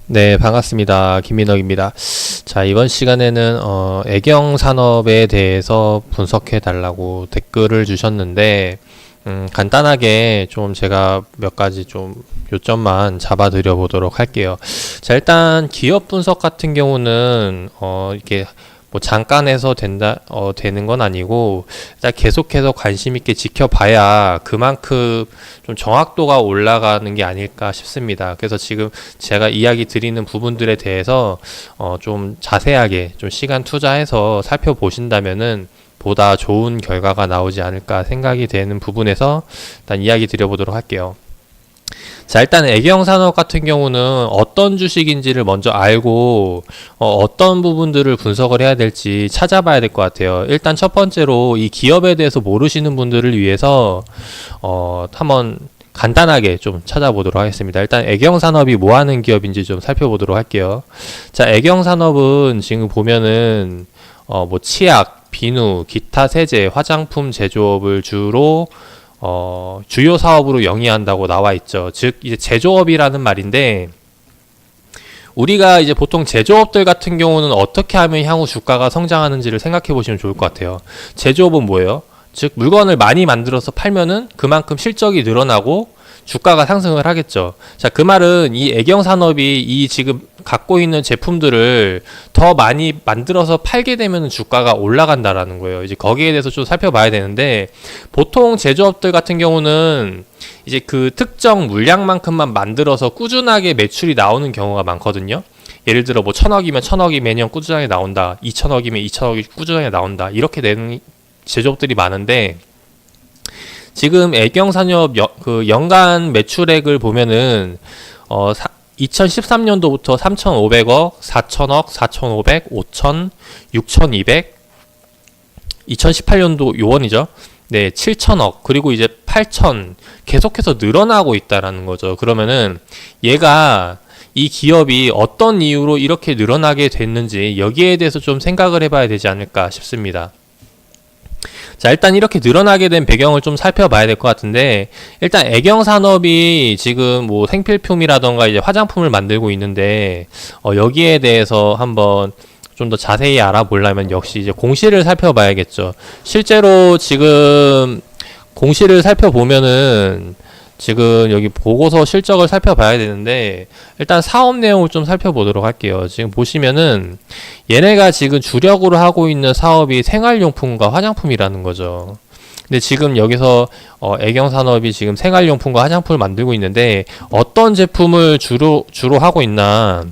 네, 반갑습니다. 김민혁입니다. 자, 이번 시간에는 애경 산업에 대해서 분석해 달라고 댓글을 주셨는데, 간단하게 좀 제가 몇 가지 좀 요점만 잡아드려 보도록 할게요. 자, 일단 기업 분석 같은 경우는 이렇게 뭐 잠깐 해서 되는 건 아니고, 일단 계속해서 관심 있게 지켜봐야 그만큼 좀 정확도가 올라가는 게 아닐까 싶습니다. 그래서 지금 제가 이야기 드리는 부분들에 대해서 좀 자세하게 좀 시간 투자해서 살펴보신다면은 보다 좋은 결과가 나오지 않을까 생각이 되는 부분에서 일단 이야기 드려보도록 할게요. 자, 일단 애경산업 같은 경우는 어떤 주식인지를 먼저 알고 어떤 부분들을 분석을 해야 될지 찾아봐야 될 것 같아요. 일단 첫 번째로 이 기업에 대해서 모르시는 분들을 위해서 한번 간단하게 좀 찾아보도록 하겠습니다. 일단 애경산업이 뭐 하는 기업인지 좀 살펴보도록 할게요. 자, 애경산업은 지금 보면은 뭐 치약, 비누, 기타 세제, 화장품 제조업을 주로 주요 사업으로 영위한다고 나와 있죠. 즉, 이제 제조업이라는 말인데, 우리가 이제 보통 제조업들 같은 경우는 어떻게 하면 향후 주가가 성장하는지를 생각해 보시면 좋을 것 같아요. 제조업은 뭐예요? 즉, 물건을 많이 만들어서 팔면은 그만큼 실적이 늘어나고 주가가 상승을 하겠죠. 자, 그 말은 이 애경산업이 이 지금 갖고 있는 제품들을 더 많이 만들어서 팔게 되면 주가가 올라간다라는 거예요. 이제 거기에 대해서 좀 살펴봐야 되는데, 보통 제조업들 같은 경우는 이제 그 특정 물량만큼만 만들어서 꾸준하게 매출이 나오는 경우가 많거든요. 예를 들어 뭐 1,000억이면 1,000억이 매년 꾸준하게 나온다. 2,000억이면 2,000억이 꾸준하게 나온다. 이렇게 되는 제조업들이 많은데, 지금 애경산업 그 연간 매출액을 보면은 2013년도부터 3,500억, 4,000억, 4,500, 5,000, 6,200, 2018년도 요원이죠. 네, 7,000억, 그리고 이제 8,000 계속해서 늘어나고 있다라는 거죠. 그러면은 얘가 이 기업이 어떤 이유로 이렇게 늘어나게 됐는지 여기에 대해서 좀 생각을 해봐야 되지 않을까 싶습니다. 자, 일단 이렇게 늘어나게 된 배경을 좀 살펴봐야 될 것 같은데, 일단 애경산업이 지금 뭐 생필품이라던가 이제 화장품을 만들고 있는데, 여기에 대해서 한번 좀 더 자세히 알아보려면 역시 이제 공시를 살펴봐야겠죠. 실제로 지금 공시를 살펴보면은 지금 여기 보고서 실적을 살펴봐야 되는데, 일단 사업 내용을 좀 살펴보도록 할게요. 지금 보시면은 얘네가 지금 주력으로 하고 있는 사업이 생활용품과 화장품이라는 거죠. 근데 지금 여기서 애경산업이 지금 생활용품과 화장품을 만들고 있는데, 어떤 제품을 주로 하고 있나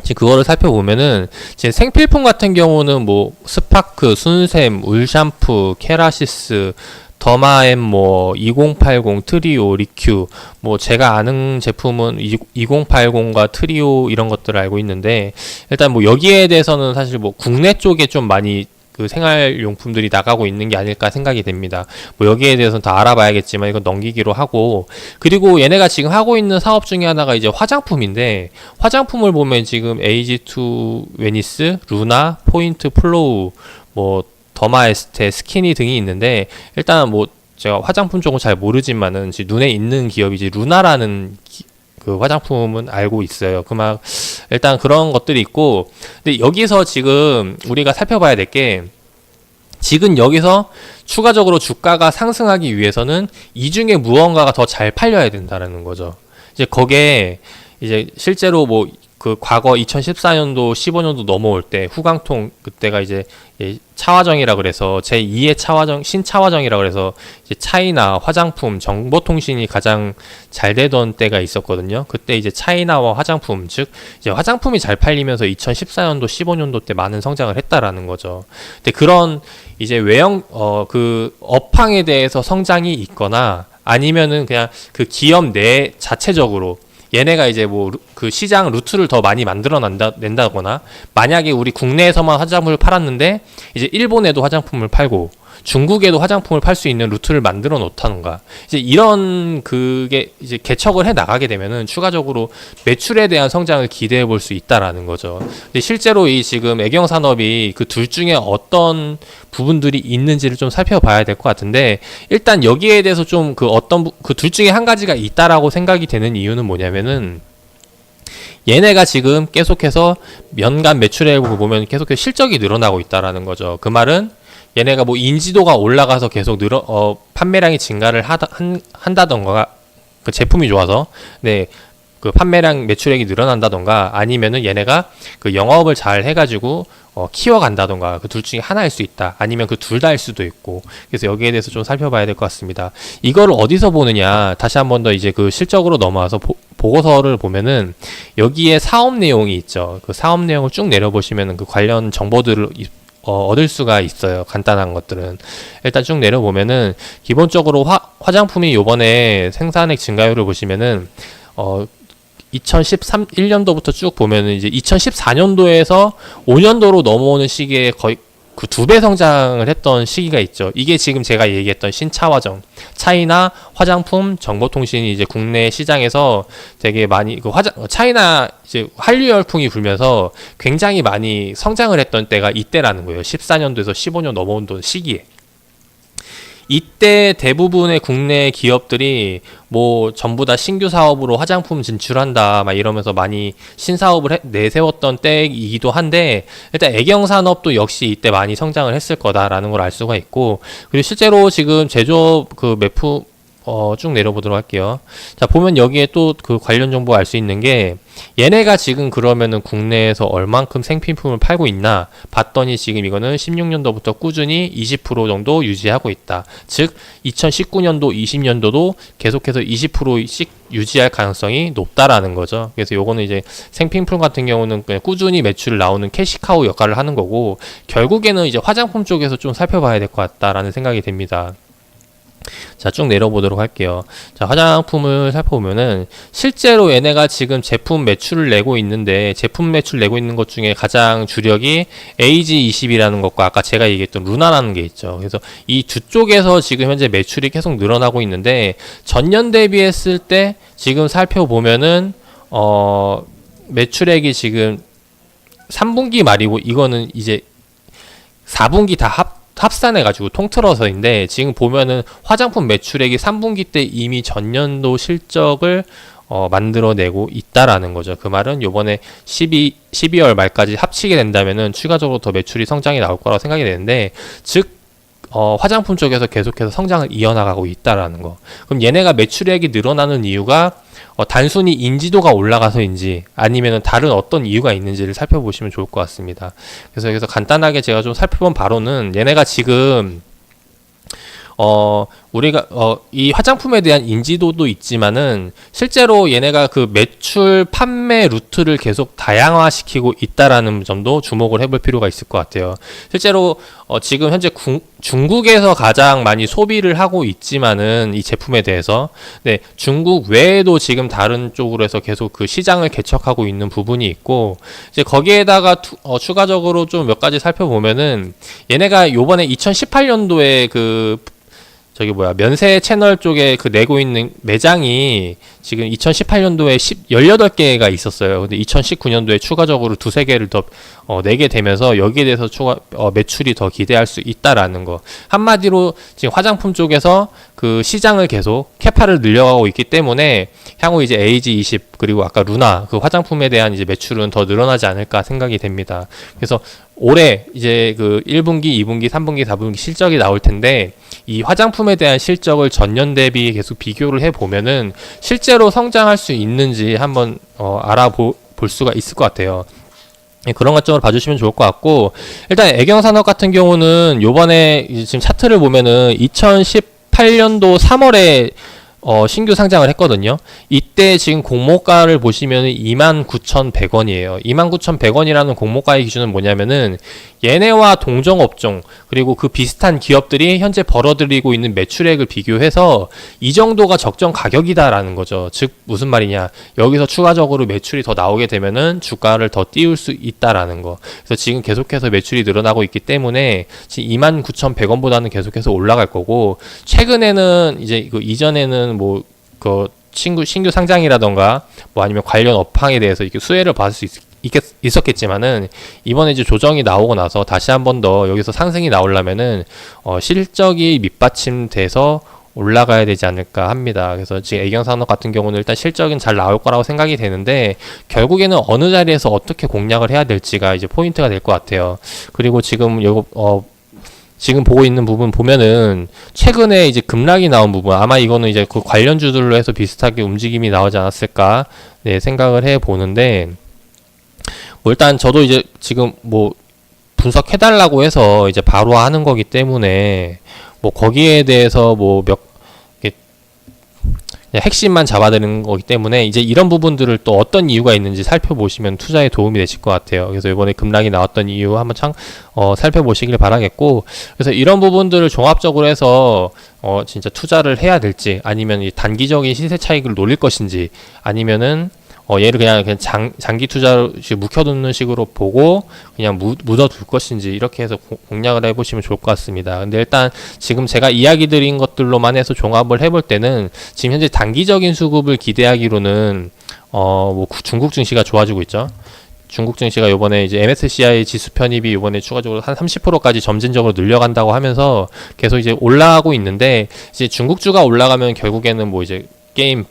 지금 그거를 살펴보면은, 지금 생필품 같은 경우는 뭐 스파크, 순샘, 울샴푸, 케라시스, 더마엠, 뭐 2080, 트리오, 리큐, 뭐 제가 아는 제품은 2080과 트리오 이런 것들을 알고 있는데, 일단 뭐 여기에 대해서는 사실 뭐 국내 쪽에 좀 많이 그 생활용품들이 나가고 있는 게 아닐까 생각이 됩니다. 뭐 여기에 대해서는 다 알아봐야겠지만 이건 넘기기로 하고, 그리고 얘네가 지금 하고 있는 사업 중에 하나가 이제 화장품인데, 화장품을 보면 지금 AG2 웨니스, 루나, 포인트 플로우, 뭐 더마에스테, 스키니 등이 있는데, 일단 뭐 제가 화장품 쪽은 잘 모르지만은 지금 눈에 있는 기업이지 루나라는 그 화장품은 알고 있어요. 그만 일단 그런 것들이 있고, 근데 여기서 지금 우리가 살펴봐야 될 게, 지금 여기서 추가적으로 주가가 상승하기 위해서는 이 중에 무언가가 더 잘 팔려야 된다는 거죠. 이제 거기에 이제 실제로 뭐 그 과거 2014년도 15년도 넘어올 때 후광통 그때가 이제 차화정이라 그래서 제2의 차화정, 신차화정이라 그래서 이제 차이나 화장품, 정보통신이 가장 잘 되던 때가 있었거든요. 그때 이제 차이나와 화장품, 즉 이제 화장품이 잘 팔리면서 2014년도 15년도 때 많은 성장을 했다라는 거죠. 근데 그런 이제 외형 그 업황에 대해서 성장이 있거나, 아니면은 그냥 그 기업 내 자체적으로 얘네가 이제 뭐 그 시장 루트를 더 많이 만들어 낸다거나, 만약에 우리 국내에서만 화장품을 팔았는데 이제 일본에도 화장품을 팔고 중국에도 화장품을 팔 수 있는 루트를 만들어 놓다던가, 이제 이런 그게 이제 개척을 해 나가게 되면은 추가적으로 매출에 대한 성장을 기대해 볼 수 있다라는 거죠. 근데 실제로 이 지금 애경산업이 그 둘 중에 어떤 부분들이 있는지를 좀 살펴봐야 될 것 같은데, 일단 여기에 대해서 좀 그 어떤 그 둘 중에 한 가지가 있다라고 생각이 되는 이유는 뭐냐면은, 얘네가 지금 계속해서 연간 매출액을 보면 계속해서 실적이 늘어나고 있다라는 거죠. 그 말은 얘네가 뭐 인지도가 올라가서 계속 판매량이 증가를 한다던가, 그 제품이 좋아서, 네, 그 판매량 매출액이 늘어난다던가, 아니면은 얘네가 그 영업을 잘 해가지고 키워간다던가, 그 둘 중에 하나일 수 있다. 아니면 그 둘 다일 수도 있고. 그래서 여기에 대해서 좀 살펴봐야 될 것 같습니다. 이거를 어디서 보느냐? 다시 한 번 더 이제 그 실적으로 넘어와서 보고서를 보면은 여기에 사업 내용이 있죠. 그 사업 내용을 쭉 내려보시면은 그 관련 정보들을 얻을 수가 있어요. 간단한 것들은. 일단 쭉 내려보면은 기본적으로 화장품이 요번에 생산액 증가율을 보시면은 2013-1년도부터 쭉 보면은 이제 2014년도에서 5년도로 넘어오는 시기에 거의 그 2배 성장을 했던 시기가 있죠. 이게 지금 제가 얘기했던 신차화정, 차이나 화장품, 정보통신이 이제 국내 시장에서 되게 많이 차이나 이제 한류 열풍이 불면서 굉장히 많이 성장을 했던 때가 이때라는 거예요. 14년도에서 15년 넘어온 시기에. 이때 대부분의 국내 기업들이 뭐 전부 다 신규 사업으로 화장품 진출한다 막 이러면서 많이 신사업을 내세웠던 때이기도 한데, 일단 애경 산업도 역시 이때 많이 성장을 했을 거다라는 걸 알 수가 있고, 그리고 실제로 지금 제조업 그 매품 쭉 내려보도록 할게요. 자, 보면 여기에 또 그 관련 정보 알 수 있는 게, 얘네가 지금 그러면은 국내에서 얼만큼 생필품을 팔고 있나 봤더니 지금 이거는 16년도부터 꾸준히 20% 정도 유지하고 있다. 즉 2019년도, 20년도도 계속해서 20%씩 유지할 가능성이 높다라는 거죠. 그래서 요거는 이제 생필품 같은 경우는 그냥 꾸준히 매출 나오는 캐시카우 역할을 하는 거고, 결국에는 이제 화장품 쪽에서 좀 살펴봐야 될 것 같다라는 생각이 됩니다. 자, 쭉 내려보도록 할게요. 자, 화장품을 살펴보면은 실제로 얘네가 지금 제품 매출을 내고 있는데, 제품 매출 내고 있는 것 중에 가장 주력이 AG20이라는 것과 아까 제가 얘기했던 루나라는 게 있죠. 그래서 이 두 쪽에서 지금 현재 매출이 계속 늘어나고 있는데, 전년 대비했을 때 지금 살펴보면은 매출액이 지금 3분기 말이고, 이거는 이제 4분기 다 합산해가지고 통틀어서인데, 지금 보면은 화장품 매출액이 3분기 때 이미 전년도 실적을 만들어내고 있다라는 거죠. 그 말은 요번에 12월 말까지 합치게 된다면은 추가적으로 더 매출이 성장이 나올 거라고 생각이 되는데, 즉 화장품 쪽에서 계속해서 성장을 이어나가고 있다라는 거. 그럼 얘네가 매출액이 늘어나는 이유가 단순히 인지도가 올라가서인지 아니면은 다른 어떤 이유가 있는지를 살펴보시면 좋을 것 같습니다. 그래서 여기서 간단하게 제가 좀 살펴본 바로는, 얘네가 지금 우리가 이 화장품에 대한 인지도도 있지만은 실제로 얘네가 그 매출 판매 루트를 계속 다양화시키고 있다라는 점도 주목을 해볼 필요가 있을 것 같아요. 실제로 지금 현재 중국에서 가장 많이 소비를 하고 있지만은 이 제품에 대해서, 네, 중국 외에도 지금 다른 쪽으로 해서 계속 그 시장을 개척하고 있는 부분이 있고, 이제 거기에다가 추가적으로 좀 몇 가지 살펴보면은, 얘네가 요번에 2018년도에 면세 채널 쪽에 그 내고 있는 매장이 지금 2018년도에 18개가 있었어요. 근데 2019년도에 추가적으로 2-3개를 더 내게 되면서 여기에 대해서 매출이 더 기대할 수 있다라는 거. 한마디로 지금 화장품 쪽에서 그 시장을 계속 캐파를 늘려가고 있기 때문에 향후 이제 AG20 그리고 아까 루나 그 화장품에 대한 이제 매출은 더 늘어나지 않을까 생각이 됩니다. 그래서 올해 이제 그 1분기, 2분기, 3분기, 4분기 실적이 나올 텐데, 이 화장품에 대한 실적을 전년 대비 계속 비교를 해보면은 실제로 성장할 수 있는지 한번 알아볼 수가 있을 것 같아요. 그런 관점으로 봐주시면 좋을 것 같고, 일단 애경산업 같은 경우는 요번에 지금 차트를 보면은 2018년도 3월에 신규 상장을 했거든요. 이때 지금 공모가를 보시면 29,100원이에요. 29,100원이라는 공모가의 기준은 뭐냐면은 얘네와 동종업종 그리고 그 비슷한 기업들이 현재 벌어들이고 있는 매출액을 비교해서 이 정도가 적정 가격이다라는 거죠. 즉 무슨 말이냐, 여기서 추가적으로 매출이 더 나오게 되면은 주가를 더 띄울 수 있다라는 거. 그래서 지금 계속해서 매출이 늘어나고 있기 때문에 지금 29,100원보다는 계속해서 올라갈 거고, 최근에는 이제 그 이전에는 신규 상장이라던가 뭐 아니면 관련 업황에 대해서 이렇게 수혜를 받을 수 있었겠지만은, 이번에 이제 조정이 나오고 나서 다시 한 번 더 여기서 상승이 나오려면은 실적이 밑받침돼서 올라가야 되지 않을까 합니다. 그래서 지금 애경산업 같은 경우는 일단 실적은 잘 나올 거라고 생각이 되는데 결국에는 어느 자리에서 어떻게 공략을 해야 될지가 이제 포인트가 될 것 같아요. 그리고 지금 지금 보고 있는 부분 보면은 최근에 이제 급락이 나온 부분, 아마 이거는 이제 그 관련주들로 해서 비슷하게 움직임이 나오지 않았을까 네, 생각을 해 보는데, 뭐 일단 저도 이제 지금 뭐 분석해달라고 해서 이제 바로 하는 거기 때문에 뭐 거기에 대해서 뭐 그냥 핵심만 잡아드는 거기 때문에 이제 이런 부분들을 또 어떤 이유가 있는지 살펴보시면 투자에 도움이 되실 것 같아요. 그래서 이번에 급락이 나왔던 이유 한번 살펴보시길 바라겠고, 그래서 이런 부분들을 종합적으로 해서 진짜 투자를 해야 될지, 아니면 이 단기적인 시세 차익을 노릴 것인지, 아니면은 얘를 그냥 장기 투자로 묵혀두는 식으로 보고 그냥 묻어둘 것인지, 이렇게 해서 공략을 해보시면 좋을 것 같습니다. 근데 일단 지금 제가 이야기 드린 것들로만 해서 종합을 해볼 때는 지금 현재 단기적인 수급을 기대하기로는 뭐 중국 증시가 좋아지고 있죠. 중국 증시가 요번에 이제 MSCI 지수 편입이 요번에 추가적으로 한 30%까지 점진적으로 늘려간다고 하면서 계속 이제 올라가고 있는데, 이제 중국주가 올라가면 결국에는 뭐 이제 게임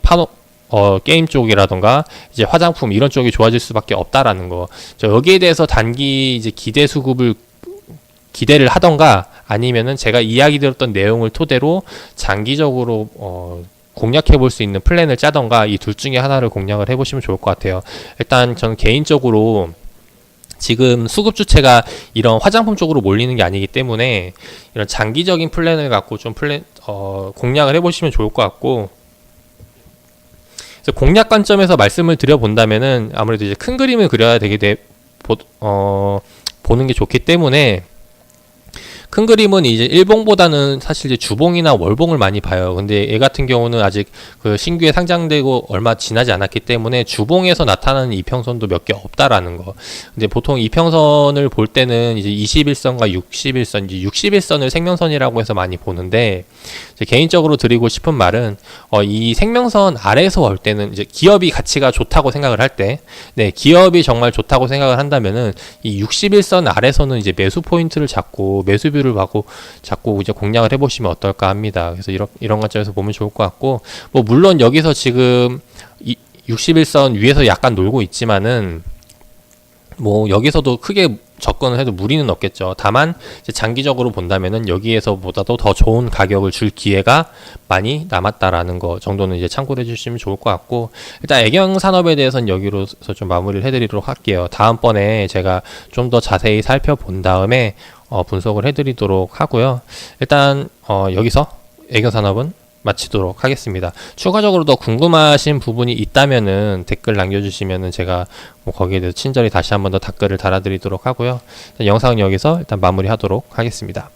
쪽이라던가 이제 화장품 이런 쪽이 좋아질 수밖에 없다라는 거. 여기에 대해서 단기 이제 기대를 하던가, 아니면은 제가 이야기 드렸던 내용을 토대로 장기적으로 공략해 볼 수 있는 플랜을 짜던가, 이 둘 중에 하나를 공략을 해 보시면 좋을 것 같아요. 일단 저는 개인적으로 지금 수급 주체가 이런 화장품 쪽으로 몰리는 게 아니기 때문에 이런 장기적인 플랜을 갖고 좀 공략을 해 보시면 좋을 것 같고, 그래서 공략 관점에서 말씀을 드려본다면은 아무래도 이제 큰 그림을 그려야 보는 게 좋기 때문에, 큰 그림은 이제 일봉보다는 사실 이제 주봉이나 월봉을 많이 봐요. 근데 얘 같은 경우는 아직 그 신규에 상장되고 얼마 지나지 않았기 때문에 주봉에서 나타나는 이평선도 몇 개 없다라는 거. 근데 보통 이평선을 볼 때는 이제 21선과 61선, 이제 61선을 생명선이라고 해서 많이 보는데, 이제 개인적으로 드리고 싶은 말은 이 생명선 아래에서 올 때는 이제 기업이 가치가 좋다고 생각을 할 때, 네, 기업이 정말 좋다고 생각을 한다면은 이 61선 아래서는 이제 매수 포인트를 잡고 매수뷰 를 하고 자꾸 이제 공략을 해보시면 어떨까 합니다. 그래서 이런 관점에서 보면 좋을 것 같고, 뭐 물론 여기서 지금 61선 위에서 약간 놀고 있지만은 뭐 여기서도 크게 접근을 해도 무리는 없겠죠. 다만 이제 장기적으로 본다면은 여기에서보다도 더 좋은 가격을 줄 기회가 많이 남았다라는 거 정도는 이제 참고를 해주시면 좋을 것 같고, 일단 애경산업에 대해서는 여기로서 좀 마무리를 해드리도록 할게요. 다음번에 제가 좀 더 자세히 살펴본 다음에 분석을 해드리도록 하고요. 일단 여기서 애경산업은 마치도록 하겠습니다. 추가적으로 더 궁금하신 부분이 있다면은 댓글 남겨주시면은 제가 뭐 거기에 대해서 친절히 다시 한번 더 댓글을 달아드리도록 하고요. 영상은 여기서 일단 마무리하도록 하겠습니다.